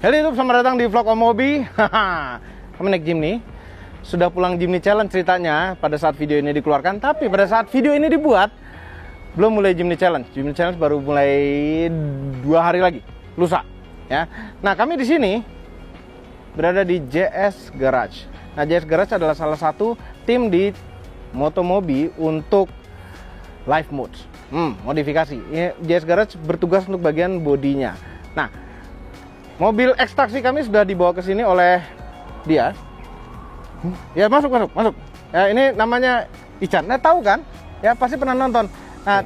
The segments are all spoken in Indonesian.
Halo YouTube, selamat datang di vlog Om Hobi. Kami naik Jimny. Sudah pulang Jimny Challenge ceritanya pada saat video ini dikeluarkan. Tapi pada saat video ini dibuat, belum mulai Jimny Challenge. Jimny Challenge baru mulai 2 hari lagi, lusa. Ya. Nah, kami di sini berada di JS Garage. Nah, JS Garage adalah salah satu tim di Motomobi untuk live modes. Modifikasi. JS Garage bertugas untuk bagian bodinya. Nah, mobil ekstraksi kami sudah dibawa ke sini oleh dia. Ya, masuk. Ya, ini namanya Ican. Nah, tahu kan? Ya, pasti pernah nonton. Nah,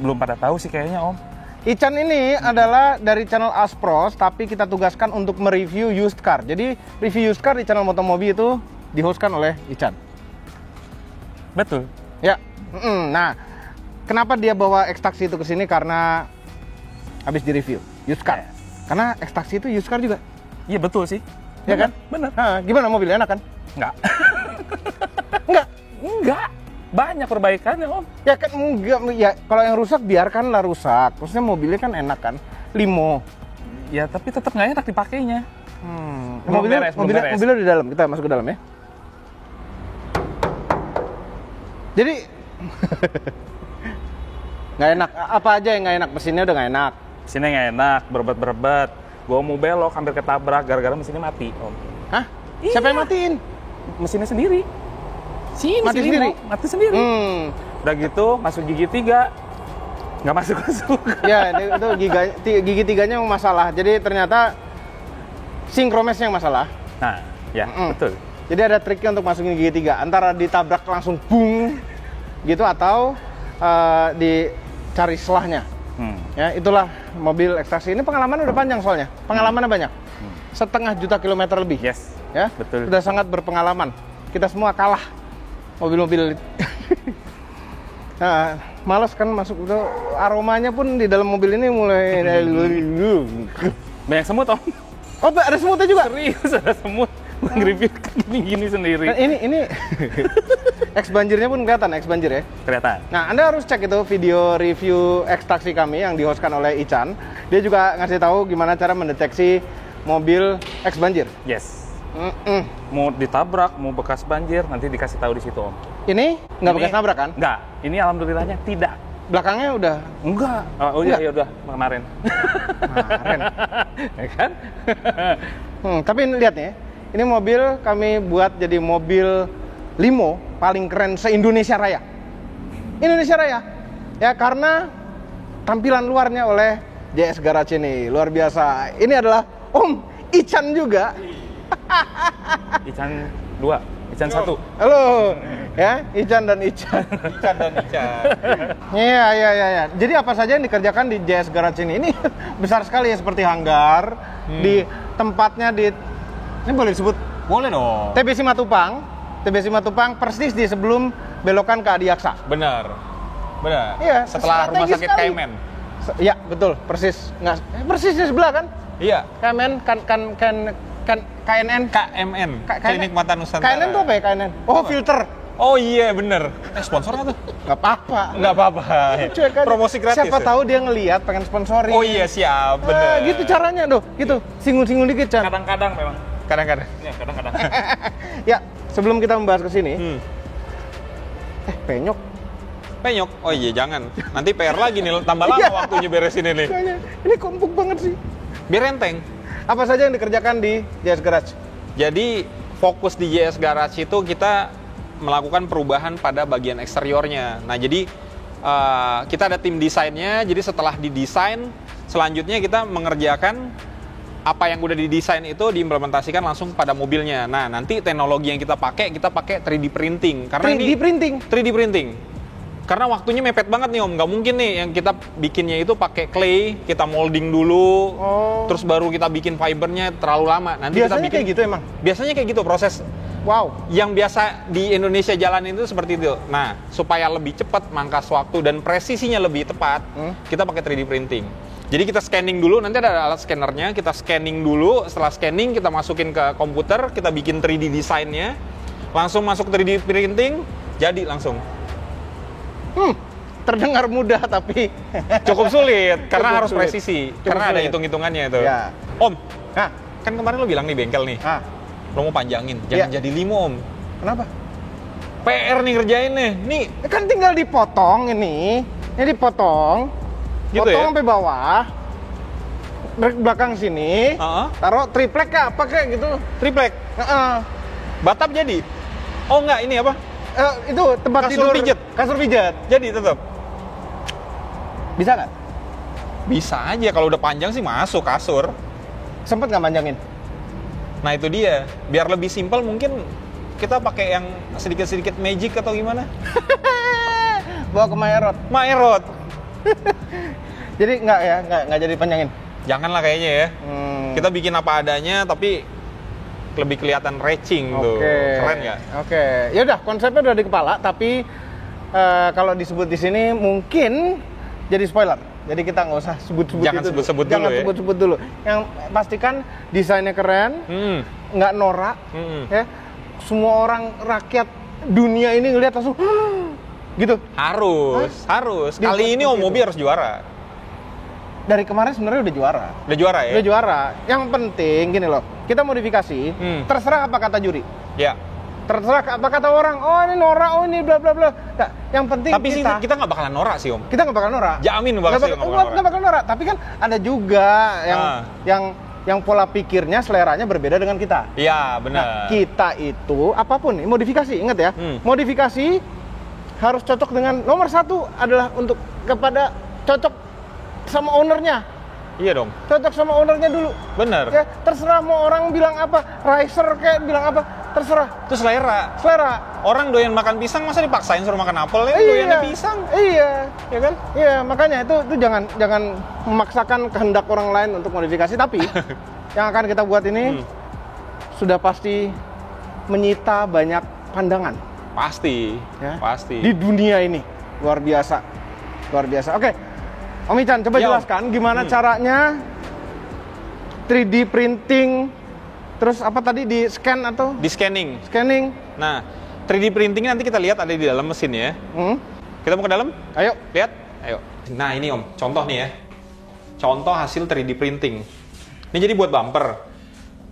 belum pada tahu sih kayaknya, Om. Ican ini adalah dari channel Aspros, tapi kita tugaskan untuk mereview used car. Jadi, review used car di channel Motomobi itu dihostkan oleh Ican. Betul. Ya. Nah, kenapa dia bawa ekstraksi itu ke sini? Karena habis direview used car. Yes. Karena ekstraksi itu used car juga. Iya, betul sih. Ya kan? Bener. Gimana mobilnya, enak kan? Enggak. Enggak. Banyak perbaikannya, Om. Ya kan enggak, ya kalau yang rusak biarkanlah rusak. Maksudnya mobilnya kan enak kan, limo. Ya, tapi tetap nggak enak dipakainya. Mobilnya di dalam, kita masuk ke dalam ya. Jadi nggak enak. Apa aja yang nggak enak? Mesinnya udah nggak enak. Mesinnya nggak enak, berebet. Gua mau belok, hampir ketabrak gara-gara mesinnya mati, Om. Hah? Iya. Siapa yang matiin? Mesinnya sendiri. Mati sendiri? Mati sendiri. Udah gitu, masuk gigi 3. Nggak masuk. Ya, itu gigi 3-nya yang masalah. Jadi ternyata sinkromesnya yang masalah. Nah, ya, betul. Jadi ada triknya untuk masukin gigi 3. Antara ditabrak langsung bung gitu, atau dicari selahnya. Ya, itulah mobil ekstraksi. Ini pengalaman udah panjang soalnya. Pengalamannya banyak. 1,5 juta kilometer lebih. Yes. Ya, betul. Sudah sangat berpengalaman. Kita semua kalah mobil-mobil. Nah, males kan masuk itu, aromanya pun di dalam mobil ini mulai Banyak semut, Om. Oh, ada semutnya juga. Serius, ada semut. Nge-review gini sendiri. Nah, ini X banjirnya pun kelihatan, X banjir ya. Kelihatan. Nah, Anda harus cek itu video review ekstraksi kami yang dihostkan oleh Ican. Dia juga ngasih tahu gimana cara mendeteksi mobil X banjir. Yes. Mau ditabrak, mau bekas banjir, nanti dikasih tahu di situ, Om. Ini nggak bekas nabrak kan? Nggak. Ini alhamdulillahnya tidak. Belakangnya udah? Enggak. Oh iya, udah kemarin. Ya kan? Tapi lihat nih, ini mobil kami buat jadi mobil limo paling keren se-Indonesia Raya. Indonesia Raya. Ya, karena tampilan luarnya oleh JS Garage ini luar biasa. Ini adalah Om Ican juga. Ican 2, Ican 1. Halo. Ya, Ican dan Ican. Iya. Jadi apa saja yang dikerjakan di JS Garage ini? Ini besar sekali ya, seperti hanggar. Di tempatnya ini boleh disebut? Boleh dong. TBC Matupang persis di sebelum belokan ke Adiaksa. Benar. Iya, Setelah rumah sakit sekali. KMN. Iya, betul, persis. Persis di sebelah kan? Iya. KMN, KNN. KMN. Klinik Mata Nusantara. KNN tuh apa ya, KNN? Oh, filter. Oh iya, bener. Sponsornya tuh? Nggak apa-apa. Nggak apa-apa. Cuek aja. Promosi gratis. Siapa ya? tahu dia ngelihat pengen sponsorin. Oh iya, siap. Bener. Gitu caranya, gitu. Singgung-singgung dikit, Chan. Kadang-kadang memang. Kadang-kadang. Ya, kadang-kadang. Ya, sebelum kita membahas ke sini, penyok. Oh iya, jangan. Nanti PR lagi nih, tambah lama waktunya beresin ini. Ini kompuk banget sih. Biar enteng. Apa saja yang dikerjakan di JS Garage? Jadi, fokus di JS Garage itu kita melakukan perubahan pada bagian eksteriornya. Nah, jadi kita ada tim desainnya. Jadi setelah didesain, selanjutnya kita mengerjakan apa yang udah didesain itu diimplementasikan langsung pada mobilnya. Nah, nanti teknologi yang kita pakai 3D printing. Karena 3D printing. Karena waktunya mepet banget nih, Om. Nggak mungkin nih yang kita bikinnya itu pakai clay, kita molding dulu, terus baru kita bikin fibernya, terlalu lama. Nanti biasanya kita bikin, kayak gitu emang? Biasanya kayak gitu proses. Wow. Yang biasa di Indonesia jalanin itu seperti itu. Nah, supaya lebih cepat, mangkas waktu, dan presisinya lebih tepat, kita pakai 3D printing. Jadi kita scanning dulu, nanti ada alat scannernya, kita scanning dulu, setelah scanning kita masukin ke komputer, kita bikin 3D desainnya, langsung masuk 3D printing, jadi langsung. Terdengar mudah tapi cukup sulit karena cukup harus sulit. presisi, Cukup karena sulit. ada hitung-hitungannya itu. Ya. Om, Nah, Kan kemarin lo bilang nih bengkel nih, ah, lo mau panjangin, jangan Iya. jadi 5 Om. kenapa? PR nih ngerjain nih. Nih, Kan tinggal dipotong ini dipotong, Gitu potong ya? sampai bawah, belakang sini, Heeh. taruh triplek kah, apa kayak gitu. triplek. Heeh. Batap jadi? Oh enggak, ini apa? Itu tempat Kasur tidur pijet. kasur pijat. Jadi tetap. Bisa nggak? Bisa aja kalau udah panjang sih masuk kasur. Sempet nggak manjangin? Nah itu dia. Biar lebih simpel mungkin kita pakai yang sedikit-sedikit magic atau gimana? Bawa ke Maerot. Maerot. Jadi nggak jadi panjangin. Janganlah kayaknya ya. Hmm. Kita bikin apa adanya tapi lebih kelihatan racing tuh. Oke. Keren nggak? Oke. Ya udah, konsepnya udah di kepala, tapi kalau disebut di sini mungkin jadi spoiler. Jadi kita nggak usah sebut-sebut Jangan itu dulu. sebut-sebut dulu Jangan ya. sebut-sebut dulu. Yang pastikan desainnya keren, nggak norak, ya. Semua orang rakyat dunia ini ngelihat langsung gitu. Harus. Dibuat Kali ini seperti Om Mobi itu. harus juara. Dari kemarin sebenarnya udah juara. Udah juara ya? Udah juara. Yang penting gini loh, kita modifikasi, terserah apa kata juri. Ya. Terserah apa kata orang, oh ini norak, oh ini bla bla bla. Nah, yang penting Tapi sih kita nggak bakalan norak sih Om. kita nggak bakal norak. Jamin bakal sih nggak bakal norak. Nggak bakal norak. Tapi kan ada juga Ah. yang pola pikirnya, seleranya berbeda dengan kita. Iya benar. Nah, kita itu apapun nih, modifikasi, ingat ya, modifikasi harus cocok dengan nomor satu adalah untuk kepada cocok sama ownernya. Iya dong. Cocok sama ownernya dulu. Bener. Ya, terserah mau orang bilang apa, riser kayak bilang apa, terserah. Itu selera. Selera. Orang doyan makan pisang masa dipaksain suruh makan apel ya? Doyannya pisang. Iya. Ya kan? Iya, makanya itu jangan memaksakan kehendak orang lain untuk modifikasi, tapi yang akan kita buat ini sudah pasti menyita banyak pandangan Pasti. ya. Pasti. Di dunia ini. Luar biasa. Luar biasa. Oke. Om Ican, coba Ya, Om. jelaskan gimana caranya 3D printing, terus apa tadi di scan atau Di scanning. scanning? Nah, 3D printing nanti kita lihat ada di dalam mesin ya. Kita mau ke dalam? Ayo. Lihat. Ayo. Nah, ini Om, contoh nih ya. Contoh hasil 3D printing. Ini jadi buat bumper.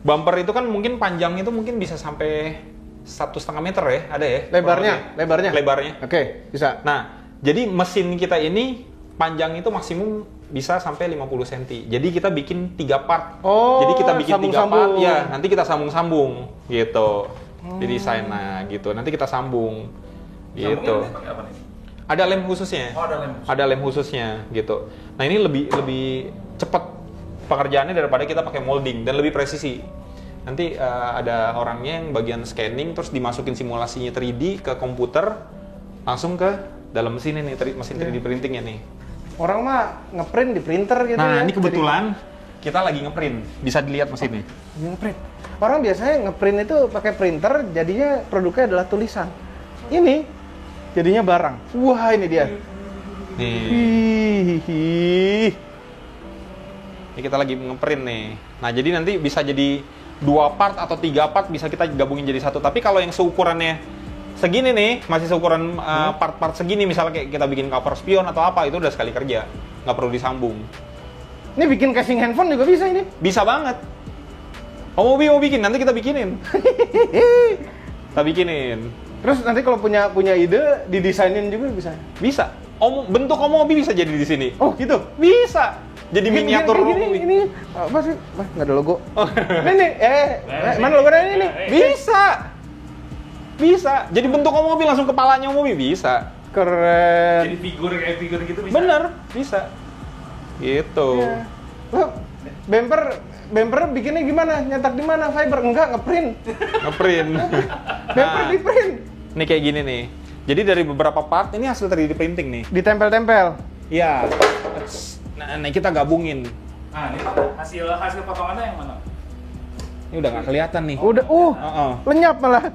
Bumper itu kan mungkin panjang itu mungkin bisa sampai 1,5 meter ya, ada ya? Lebarnya. Lebarnya. Oke, bisa. Nah, jadi mesin kita ini panjang itu maksimum bisa sampai 50 cm. Jadi kita bikin 3 part. Oh, Jadi kita bikin 3 part, sambung-sambung. ya nanti kita sambung-sambung gitu. Di desain gitu. Nanti kita sambung gitu. Ada lem khususnya. Oh, ada lem. Ada lem khususnya gitu. Nah, ini lebih cepat pekerjaannya daripada kita pakai molding dan lebih presisi. Nanti ada orangnya yang bagian scanning terus dimasukin simulasinya 3D ke komputer langsung ke dalam mesin ini mesin 3D printingnya nih. Orang mah ngeprint di printer gitu ya. Nah, ini kebetulan kita lagi ngeprint. Bisa dilihat mesin nih. Jadi ngeprint. Orang biasanya ngeprint itu pakai printer, jadinya produknya adalah tulisan. Ini jadinya barang. Wah, ini dia. Nih, Hihihi. ini kita lagi ngeprint nih. Nah, jadi nanti bisa jadi 2 part atau 3 part bisa kita gabungin jadi satu. Tapi kalau yang seukurannya segini nih, masih seukuran part-part segini, misalnya kayak kita bikin cover spion atau apa, itu udah sekali kerja. Nggak perlu disambung. Ini bikin casing handphone juga bisa ini. Bisa banget. Oh, mau bikin, nanti kita bikinin. Kita bikinin. Terus nanti kalau punya ide, didesainin juga bisa. Bisa. Bentuk Omobi bisa jadi di sini. Oh, gitu. Bisa. Jadi miniatur Omobi. Ini apa sih? Nggak ada logo. Ini mana logonya ini nih? Bisa. Bisa. Jadi bentuk Omobi langsung kepalanya Omobi bisa. Keren. Jadi kayak figur gitu bisa. Bener, bisa. Gitu. Iya. Loh, bumper bikinnya gimana? Nyetak di mana? Fiber? Enggak, ngeprint. Ngeprint. Bumper di print. Ini kayak gini nih. Jadi dari beberapa part ini hasil 3D printing nih. Ditempel-tempel. Iya. Nah, kita gabungin. Nah, ini hasil potongannya yang mana? Ini udah nggak kelihatan nih. Udah, lenyap malah.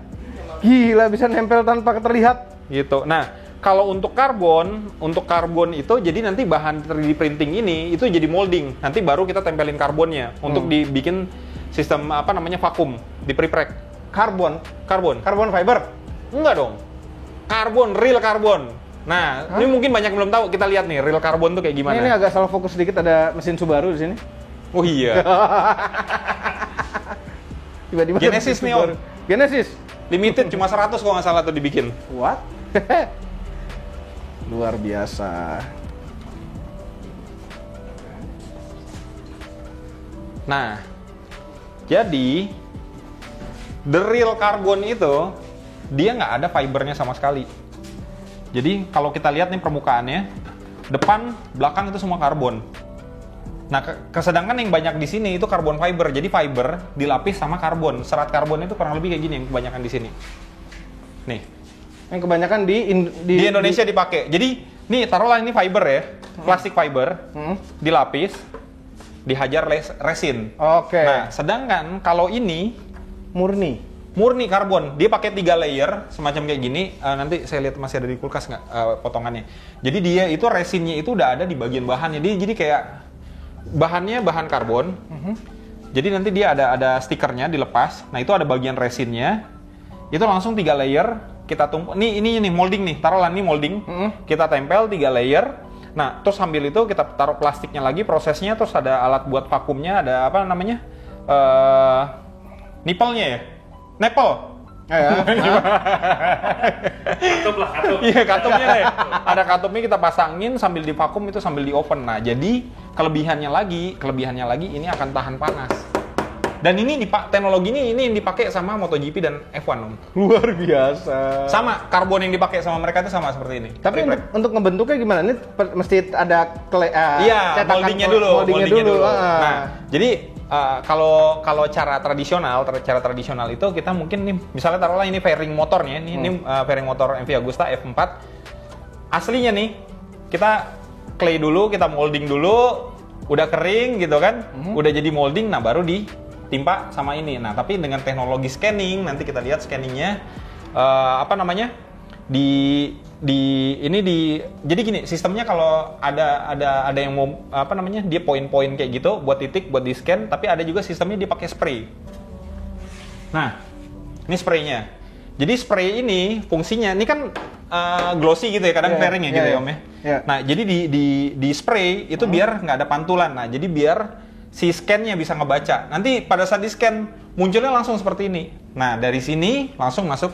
Gila, bisa nempel tanpa terlihat. Gitu. Nah, kalau untuk karbon itu jadi nanti bahan 3D printing ini itu jadi molding. Nanti baru kita tempelin karbonnya untuk dibikin sistem apa namanya vakum, di prepreg. Karbon fiber. Enggak dong. Real karbon. Nah, ini mungkin banyak yang belum tahu. Kita lihat nih real karbon tuh kayak gimana. Ini agak salah fokus sedikit, ada mesin Subaru di sini. Oh iya. Tiba-tiba Genesis nih, Om. Genesis. Limited cuma 100 kalau nggak salah tuh dibikin. What? Luar biasa. Nah, jadi the real carbon itu dia nggak ada fibernya sama sekali. Jadi kalau kita lihat nih permukaannya, depan, belakang itu semua karbon. Nah, kesedangkan yang banyak di sini itu karbon fiber. Jadi fiber dilapis sama karbon. Serat karbon itu kurang lebih kayak gini yang kebanyakan di sini. Nih, yang kebanyakan di Indonesia dipakai. Jadi, nih taruhlah ini fiber ya, plastik fiber, dilapis, dihajar resin. Oke. Nah, sedangkan kalau ini murni karbon, dia pakai 3 layer semacam kayak gini. Nanti saya lihat masih ada di kulkas nggak potongannya. Jadi dia itu resinnya itu udah ada di bagian bahannya. Jadi kayak bahannya bahan karbon. Jadi nanti dia ada stikernya dilepas. Nah itu ada bagian resinnya. Itu langsung 3 layer kita tumpuk. Ini molding nih. Taruhlah ini molding. Kita tempel 3 layer. Nah terus sambil itu kita taruh plastiknya lagi. Prosesnya terus ada alat buat vakumnya. Ada apa namanya? Nipelnya ya. Nepel. Katup lah, katup. Iya, katupnya deh. Ada katupnya kita pasangin sambil divakum itu sambil di oven. Nah, jadi kelebihannya lagi ini akan tahan panas. Dan ini teknologi ini yang dipakai sama MotoGP dan F1, Om. Luar biasa. Sama, karbon yang dipakai sama mereka itu sama seperti ini. Tapi untuk ngebentuknya gimana? Ini mesti ada iya, moldingnya dulu. Nah, jadi kalau cara tradisional itu kita mungkin nih misalnya taruhlah ini fairing motornya, ini fairing motor MV Agusta F4. Aslinya nih kita clay dulu, kita molding dulu, udah kering gitu kan, udah jadi molding, nah baru ditimpa sama ini. Nah tapi dengan teknologi scanning, nanti kita lihat scanningnya jadi gini sistemnya. Kalau ada yang mau dia poin-poin kayak gitu buat titik buat di scan, tapi ada juga sistemnya dia pakai spray. Nah ini spraynya. Jadi spray ini fungsinya ini kan glossy gitu ya, kadang fairing ya gitu ya Om ya. Nah jadi di spray itu biar nggak ada pantulan. Nah jadi biar si scan-nya bisa ngebaca. Nanti pada saat di scan munculnya langsung seperti ini. Nah dari sini langsung masuk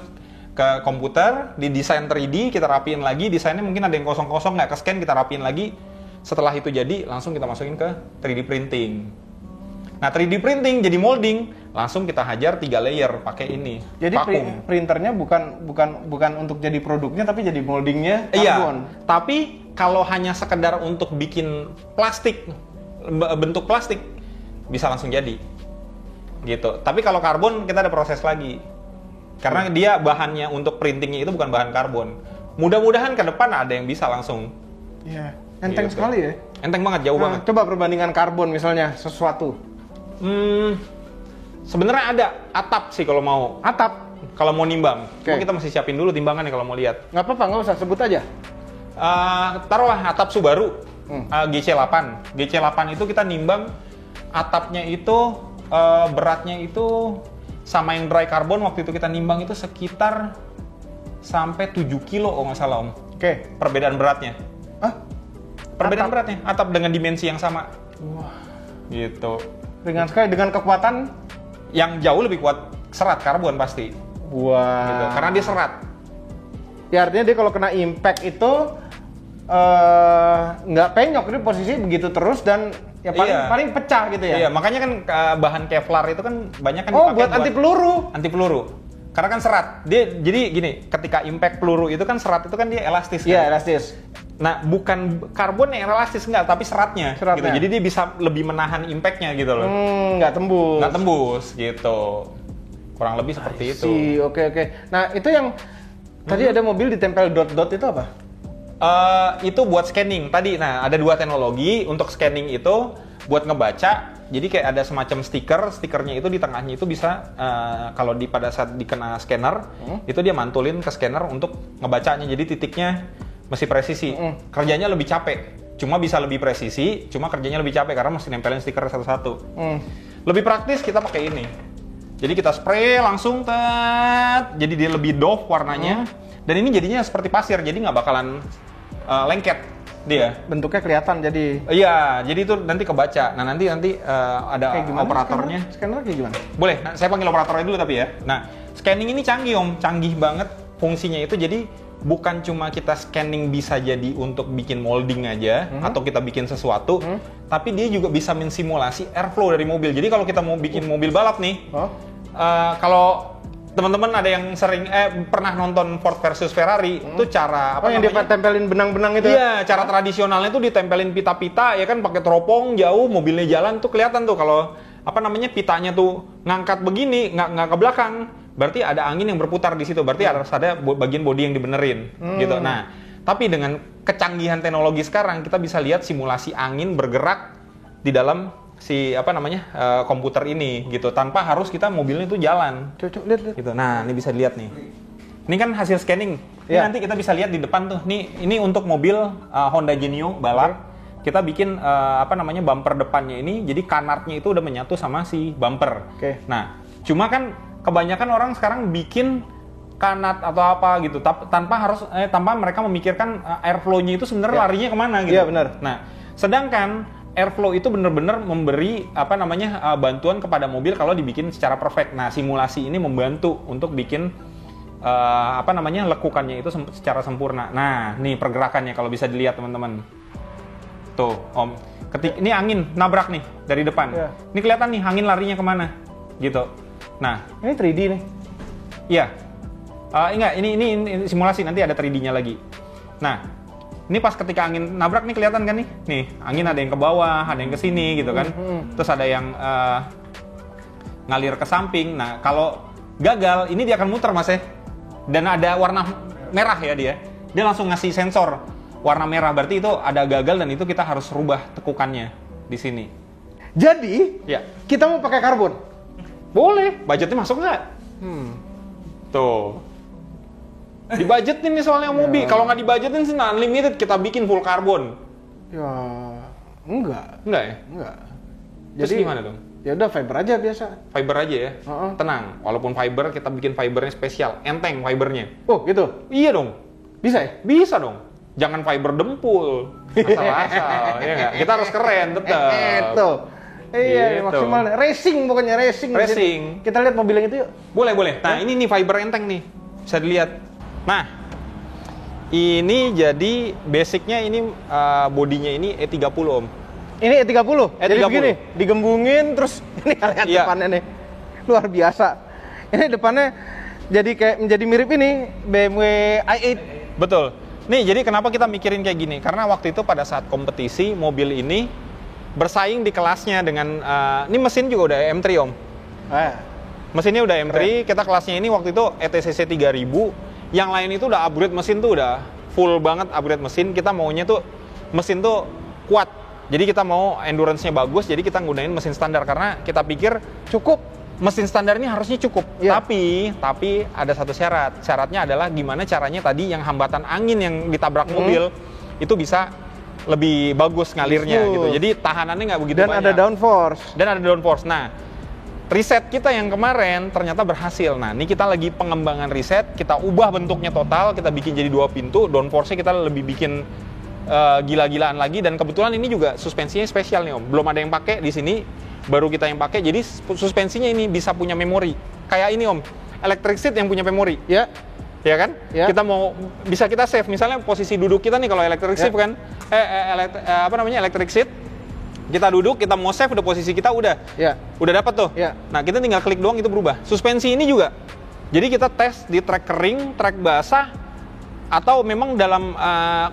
ke komputer, di desain 3D, kita rapiin lagi, desainnya mungkin ada yang kosong-kosong, nggak ke-scan, kita rapiin lagi. Setelah itu jadi, langsung kita masukin ke 3D printing. Nah 3D printing jadi molding, langsung kita hajar 3 layer pakai ini. Jadi printernya bukan untuk jadi produknya, tapi jadi moldingnya karbon. Iya, tapi kalau hanya sekedar untuk bikin plastik, bentuk plastik, bisa langsung jadi. Gitu. Tapi kalau karbon, kita ada proses lagi. Karena dia bahannya untuk printingnya itu bukan bahan karbon. Mudah-mudahan ke depan ada yang bisa langsung. Iya, enteng gitu. sekali ya. Enteng banget, jauh banget. Coba perbandingan karbon misalnya sesuatu. Sebenarnya ada atap sih kalau mau. Atap? Kalau mau nimbang. Okay. Kita mesti siapin dulu timbangannya kalau mau lihat. Nggak apa-apa, nggak usah, sebut aja. Taruhlah atap Subaru GC8. GC8 itu kita nimbang atapnya itu beratnya itu sama yang dry carbon waktu itu kita nimbang itu sekitar sampai 7 kilo kalau nggak salah Om. Oke. Perbedaan beratnya. Perbedaan Atap beratnya. Atap dengan dimensi yang sama. Wah. Gitu. Ringan sekali, dengan kekuatan yang jauh lebih kuat serat karbon pasti. Wah. Gitu. Karena dia serat. Ya artinya dia kalau kena impact itu nggak penyok, ini posisi begitu terus dan ya paling pecah gitu ya. Iya, makanya kan bahan Kevlar itu kan banyak kan dipakai buat anti peluru. Anti peluru. Karena kan serat. Dia jadi gini, ketika impact peluru itu kan serat itu kan dia elastis kan. Iya, elastis. Nah, bukan karbon yang elastis enggak, tapi seratnya. Gitu. Jadi dia bisa lebih menahan impact-nya gitu loh. Nggak tembus. Nggak tembus gitu. Kurang lebih seperti itu. Oke. Nah, itu yang tadi ada mobil ditempel dot-dot itu apa? Itu buat scanning tadi. Nah, ada 2 teknologi untuk scanning itu buat ngebaca. Jadi kayak ada semacam stikernya itu di tengahnya itu bisa kalau pada saat dikena scanner itu dia mantulin ke scanner untuk ngebacanya. Jadi titiknya mesti presisi. Kerjanya lebih capek. Cuma bisa lebih presisi, cuma kerjanya lebih capek karena mesti nempelin stiker satu-satu. Lebih praktis kita pakai ini. Jadi kita spray langsung jadi dia lebih doff warnanya. Dan ini jadinya seperti pasir, jadi nggak bakalan lengket Dia. Bentuknya kelihatan jadi. Iya, jadi itu nanti kebaca. Nah, nanti ada Kayak gimana operatornya. Scanner kayak gimana? Boleh, nah, saya panggil operatornya dulu tapi ya. Nah, scanning ini canggih Om, canggih banget fungsinya itu. Jadi bukan cuma kita scanning bisa jadi untuk bikin molding aja atau kita bikin sesuatu, tapi dia juga bisa mensimulasi airflow dari mobil. Jadi kalau kita mau bikin mobil balap nih, kalau teman-teman ada yang sering pernah nonton Ford versus Ferrari, itu cara apa yang dia tempelin benang-benang itu? Iya, cara tradisionalnya tuh ditempelin pita-pita ya kan, pakai teropong jauh, mobilnya jalan tuh kelihatan tuh kalau apa namanya pitanya tuh ngangkat begini, nggak ke belakang. Berarti ada angin yang berputar di situ. Berarti harus ada bagian bodi yang dibenerin, gitu. Nah, tapi dengan kecanggihan teknologi sekarang kita bisa lihat simulasi angin bergerak di dalam si apa namanya komputer ini, gitu. Tanpa harus kita mobilnya itu jalan. Coba lihat. Gitu. Nah, ini bisa dilihat nih. Ini kan hasil scanning. Ini nanti kita bisa lihat di depan tuh. Nih, ini untuk mobil Honda Genio balap. Kita bikin apa namanya bumper depannya ini. Jadi kanarnya itu udah menyatu sama si bumper. Nah, cuma kan kebanyakan orang sekarang bikin kanat atau apa gitu tanpa mereka memikirkan airflow-nya itu sebenarnya larinya kemana gitu. Iya, benar. Nah, sedangkan airflow itu benar-benar memberi apa namanya bantuan kepada mobil kalau dibikin secara perfect. Nah, simulasi ini membantu untuk bikin apa namanya lekukannya itu secara sempurna. Nah, nih pergerakannya kalau bisa dilihat teman-teman. Tuh, Om. Ini angin nabrak nih dari depan. Ini kelihatan nih angin larinya kemana gitu. Nah, ini 3D nih. Iya. Enggak, ini simulasi, nanti ada 3D-nya lagi. Nah, ini pas ketika angin nabrak nih kelihatan kan nih? Nih, angin ada yang ke bawah, ada yang ke sini gitu kan. Terus ada yang ngalir ke samping. Nah, kalau gagal, ini dia akan muter Mas ya. Dan ada warna merah ya dia. Dia langsung ngasih sensor warna merah, berarti itu ada gagal dan itu kita harus rubah tekukannya di sini. Jadi, kita mau pakai karbon? Boleh, budgetnya masuk nggak? Tuh. Dibudgetin nih soalnya mobil. Kalau nggak dibudgetin sih unlimited kita bikin full karbon. Ya, enggak. Enggak ya? Enggak. Jadi gimana dong? Ya udah fiber aja biasa. Fiber aja ya? Tenang, walaupun fiber kita bikin fibernya spesial. Enteng fibernya. Oh gitu? Iya dong. Bisa ya? Bisa dong. Jangan fiber dempul. Asal-asal. Ya nggak? Kita harus keren tetap. Itu. Iya, gitu. maksimal racing pokoknya racing. Kita lihat mobil yang itu yuk. Boleh. Nah, ini nih fiber enteng nih. Bisa dilihat. Nah, ini jadi basicnya ini bodinya ini E30 Om. Ini E30? E30. Jadi begini, digembungin terus ini lihat depannya nih. Luar biasa. Ini depannya jadi kayak menjadi mirip ini BMW i8. Betul. Nih, jadi kenapa kita mikirin kayak gini? Karena waktu itu pada saat kompetisi mobil ini bersaing di kelasnya dengan ini mesin juga udah M3 Om. Mesinnya udah M3, kita kelasnya ini waktu itu ETCC 3000. Yang lain itu udah upgrade mesin tuh udah full banget upgrade mesin. Kita maunya tuh mesin tuh kuat. Jadi kita mau endurance-nya bagus, jadi kita nggunain mesin standar karena kita pikir cukup. Mesin standar ini harusnya cukup. Tapi ada satu syarat. Syaratnya adalah gimana caranya tadi yang hambatan angin yang ditabrak mobil itu bisa lebih bagus ngalirnya gitu. Jadi tahanannya nggak begitu banyak. Dan ada downforce. Nah, riset kita yang kemarin ternyata berhasil. Nah, ini kita lagi pengembangan riset, kita ubah bentuknya total, kita bikin jadi 2 pintu, downforce-nya kita lebih bikin gila-gilaan lagi. Dan kebetulan ini juga suspensinya spesial nih Om. Belum ada yang pakai di sini, baru kita yang pakai. Jadi suspensinya ini bisa punya memori. Kayak ini Om, electric seat yang punya memori. Ya kan? Kita mau bisa kita save misalnya posisi duduk kita nih kalau electric seat kan electric seat kita duduk, kita mau save udah posisi kita udah dapat tuh. Nah, kita tinggal klik doang itu berubah. Suspensi ini juga. Jadi kita tes di track kering, track basah atau memang dalam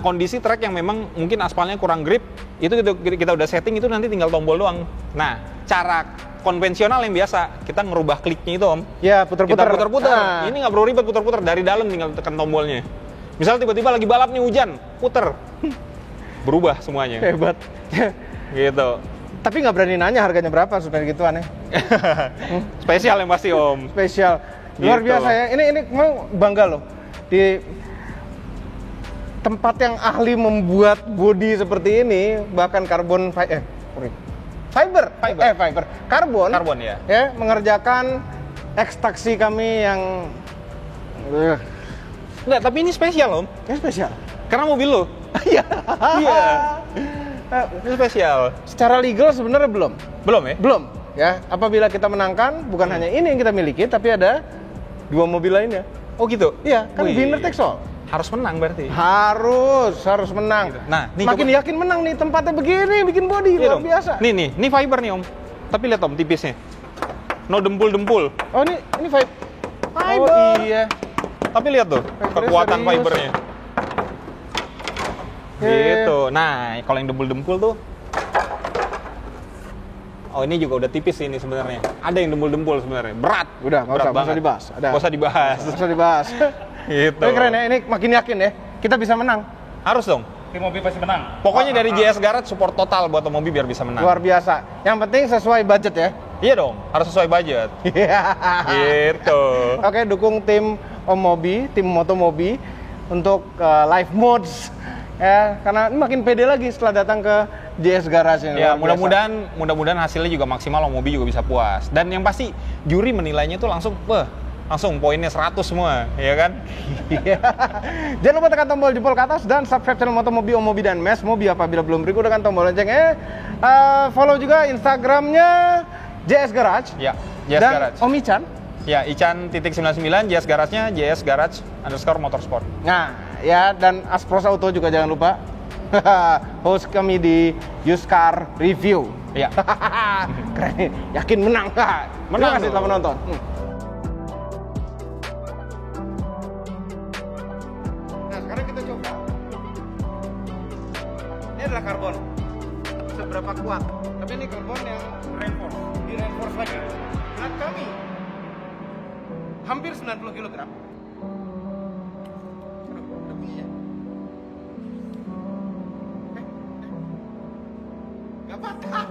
kondisi track yang memang mungkin aspalnya kurang grip, itu kita udah setting itu nanti tinggal tombol doang. Nah, cara konvensional yang biasa kita ngerubah kliknya itu Om. Puter-puter. Kita puter-puter. Ini nggak perlu ribet puter-puter, dari dalam tinggal tekan tombolnya. Misal tiba-tiba lagi balap nih hujan, puter. Berubah semuanya. Hebat. Gitu. Tapi nggak berani nanya harganya berapa supaya gitu aneh. Spesial yang pasti Om. Spesial. Luar biasa ya. Ini mau bangga loh di tempat yang ahli membuat bodi seperti ini, bahkan karbon fiber. Karbon ya. Mengerjakan ekstraksi kami yang enggak, tapi ini spesial Om. Ini spesial. Karena mobil lo Iya. Iya. Ini spesial. Secara legal sebenarnya belum. Belum ya? Belum. Ya, apabila kita menangkan, bukan hanya ini yang kita miliki, tapi ada 2 mobil lainnya. Oh gitu? Iya, kan Wih. winner takes all. Harus menang berarti. Harus menang. Gitu. Nah, nih makin coba. yakin menang nih, tempatnya begini, bikin body Iya luar dong. biasa. Nih, ini fiber nih Om. Tapi lihat Om tipisnya. No dempul-dempul. Oh, ini fiber. Oh iya. Tapi lihat tuh Fibernya kekuatan serius. fibernya. Gitu. Nah, kalau yang dempul-dempul tuh oh, ini juga udah tipis ini sebenarnya. Ada yang dempul-dempul sebenarnya. Berat. Udah, nggak Berat usah banget. dibahas. Ada. Nggak usah dibahas. Nggak usah dibahas. Gitu. Tapi keren ya, ini makin yakin ya, kita bisa menang. Harus dong. Tim mobil pasti menang. Pokoknya dari JS Garage support total buat Om Mobi biar bisa menang. Luar biasa. Yang penting sesuai budget ya. Iya dong, harus sesuai budget. Gitu. Oke, dukung tim Om Mobi, tim Moto Mobi untuk live modes ya, karena ini makin pede lagi setelah datang ke JS Garage ini. Ya, luar biasa. mudah-mudahan hasilnya juga maksimal, Om Mobi juga bisa puas. Dan yang pasti juri menilainya tuh langsung poinnya 100 semua, ya kan? Iya. Jangan lupa tekan tombol jempol ke atas dan subscribe channel Moto Mobi, Om Mobi dan Mes Mobi apabila belum berikut tekan tombol loncengnya. Follow juga Instagramnya JS Garage. Ya, JS dan Garage. Om Ican. Ya, Ican.99, JS Garage-nya JS Garage _motorsport. Nah, ya, dan Aspros Auto juga jangan lupa. Host kami di Used Car Review. Iya. Keren nih, yakin menang. Terima kasih telah menonton. Nah, sekarang kita coba. Ini adalah karbon. Seberapa kuat? Tapi ini karbon yang reinforce. Di reinforce lagi. Berat kami hampir 90 kg. Aduh, ada bunyinya. Gak patah.